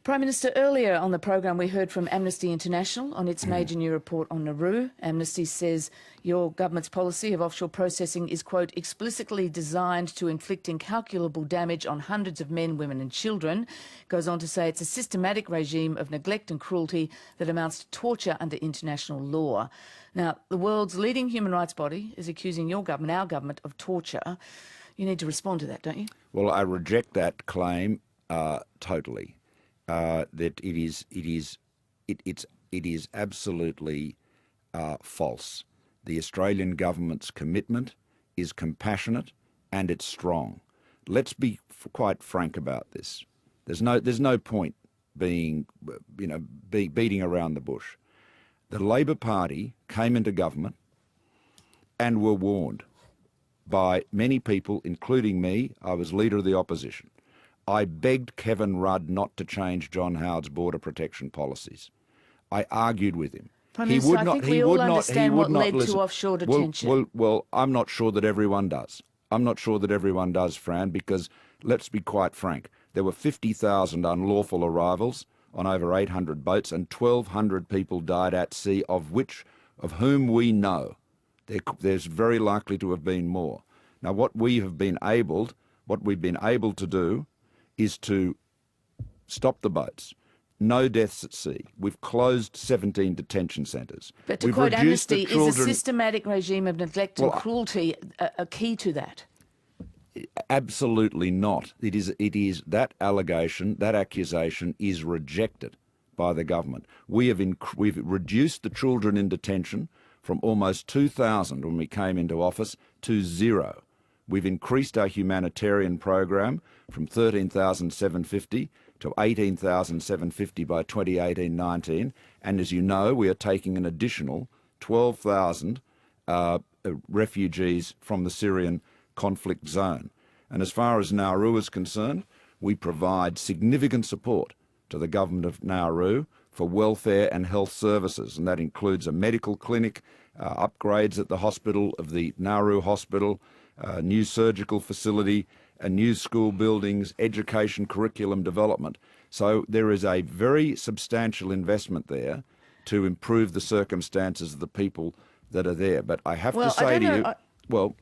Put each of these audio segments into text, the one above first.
Prime Minister, earlier on the program we heard from Amnesty International on its major new report on Nauru. Amnesty says your government's policy of offshore processing is, quote, explicitly designed to inflict incalculable damage on hundreds of men, women and children. Goes on to say it's a systematic regime of neglect and cruelty that amounts to torture under international law. Now, the world's leading human rights body is accusing your government, our government, of torture. You need to respond to that, don't you? Well, I reject that claim totally. That it is absolutely false. The Australian government's commitment is compassionate and it's strong. Let's be quite frank about this. There's no point being beating around the bush. The Labor Party came into government and were warned by many people, including me. I was leader of the opposition. I begged Kevin Rudd not to change John Howard's border protection policies. I argued with him. Prime Minister, I think we all understand what led to offshore detention. Well, I'm not sure that everyone does. I'm not sure that everyone does, Fran, because let's be quite frank. There were 50,000 unlawful arrivals on over 800 boats and 1,200 people died at sea, of whom we know there's very likely to have been more. Now, what we've been able to do is to stop the boats. No deaths at sea. We've closed 17 detention centres. But to quote Amnesty, is a systematic regime of neglect and cruelty a key to that? Absolutely not. It is that allegation, that accusation is rejected by the government. We've reduced the children in detention from almost 2,000 when we came into office to 0. We've increased our humanitarian program from 13,750 to 18,750 by 2018-19, and as you know, we are taking an additional 12,000 refugees from the Syrian conflict zone. And as far as Nauru is concerned, we provide significant support to the government of Nauru for welfare and health services, and that includes a medical clinic, upgrades at the hospital of the Nauru Hospital, a new surgical facility, a new school buildings, education curriculum development. So there is a very substantial investment there to improve the circumstances of the people that are there. But I have to say to you,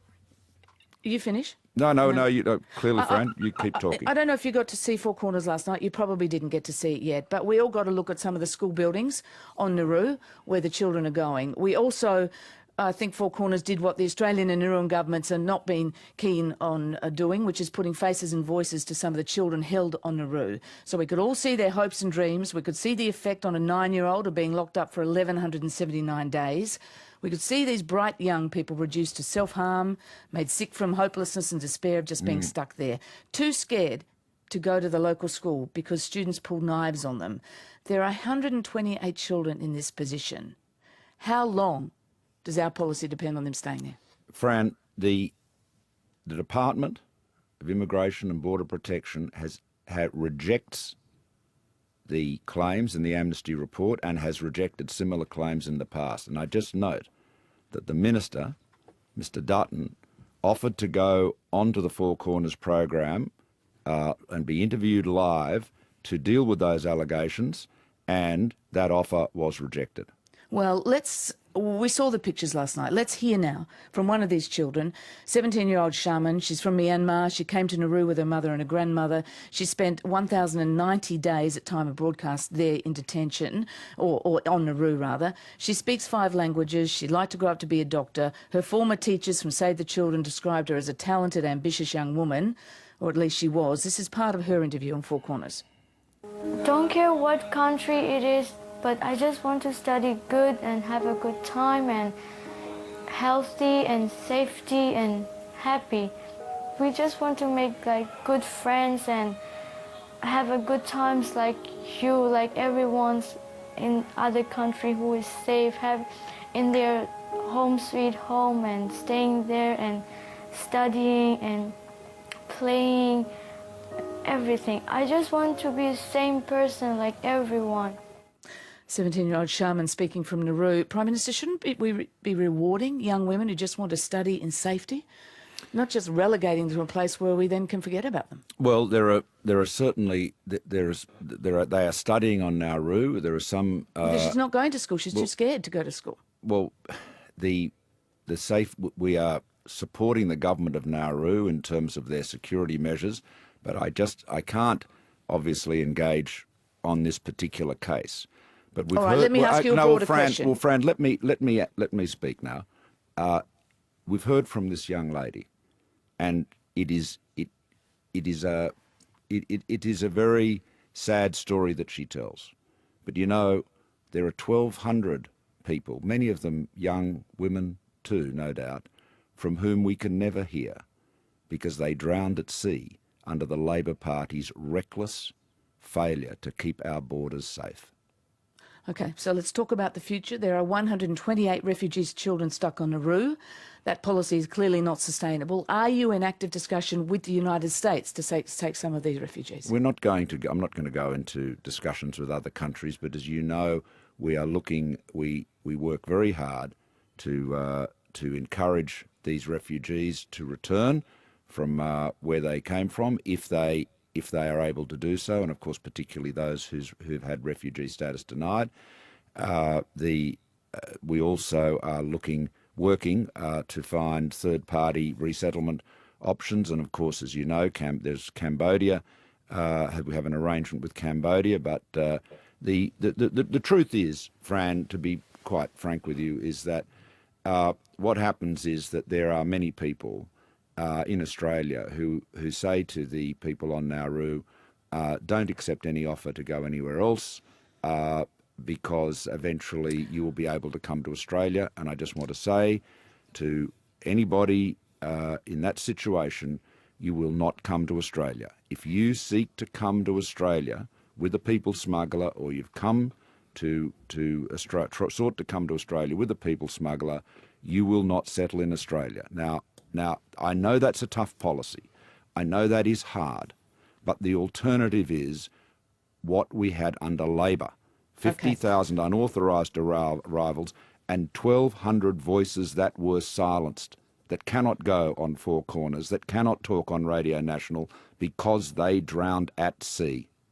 You finish? No, you clearly, Fran, you keep talking. I don't know if you got to see Four Corners last night. You probably didn't get to see it yet, but we all got to look at some of the school buildings on Nauru where the children are going. We also, I think Four Corners did what the Australian and Nauruan governments are not been keen on doing, which is putting faces and voices to some of the children held on Nauru. So we could all see their hopes and dreams. We could see the effect on a 9-year-old of being locked up for 1,179 days. We could see these bright young people reduced to self-harm, made sick from hopelessness and despair of just being stuck there, too scared to go to the local school because students pulled knives on them. There are 128 children in this position. How long does our policy depend on them staying there? Fran, the Department of Immigration and Border Protection rejects the claims in the Amnesty report and has rejected similar claims in the past. And I just note that the Minister, Mr Dutton, offered to go onto the Four Corners program and be interviewed live to deal with those allegations, and that offer was rejected. Well, we saw the pictures last night. Let's hear now from one of these children, 17-year-old Shaman. She's from Myanmar. She came to Nauru with her mother and a grandmother. She spent 1,090 days at time of broadcast there in detention, or on Nauru rather. She speaks 5 languages. She'd like to grow up to be a doctor. Her former teachers from Save the Children described her as a talented, ambitious young woman, or at least she was. This is part of her interview on Four Corners. Don't care what country it is, but I just want to study good and have a good time and healthy and safety and happy. We just want to make good friends and have a good times like you, like everyone's in other country who is safe, have in their home sweet home and staying there and studying and playing, everything. I just want to be the same person like everyone. 17-year-old Shaman speaking from Nauru. Prime Minister, shouldn't we be rewarding young women who just want to study in safety? Not just relegating to a place where we then can forget about them. Well, there are certainly they are studying on Nauru. There are some. She's not going to school. She's too scared to go to school. Well, the we are supporting the government of Nauru in terms of their security measures, but I can't obviously engage on this particular case. But we've All right, let me ask you a broader question. Well, Fran, let me speak now. We've heard from this young lady, and it is a very sad story that she tells. But you know, there are 1,200 people, many of them young women too, no doubt, from whom we can never hear because they drowned at sea under the Labor Party's reckless failure to keep our borders safe. Okay, so let's talk about the future. There are 128 refugees' children stuck on Nauru. That policy is clearly not sustainable. Are you in active discussion with the United States to take some of these refugees? I'm not going to go into discussions with other countries, but as you know, we are looking. We work very hard to encourage these refugees to return from where they came from, if they are able to do so, and of course particularly those who've had refugee status denied. We also are working to find third-party resettlement options, and of course, as you know, there's Cambodia. We have an arrangement with Cambodia, but the truth is, Fran, to be quite frank with you, is that what happens is that there are many people in Australia who say to the people on Nauru, don't accept any offer to go anywhere else because eventually you will be able to come to Australia. And I just want to say to anybody in that situation, you will not come to Australia. If you seek to come to Australia with a people smuggler, or you've come sought to come to Australia with a people smuggler, you will not settle in Australia. Now, I know that's a tough policy. I know that is hard. But the alternative is what we had under Labor. 50,000 unauthorised arrivals and 1,200 voices that were silenced, that cannot go on Four Corners, that cannot talk on Radio National because they drowned at sea.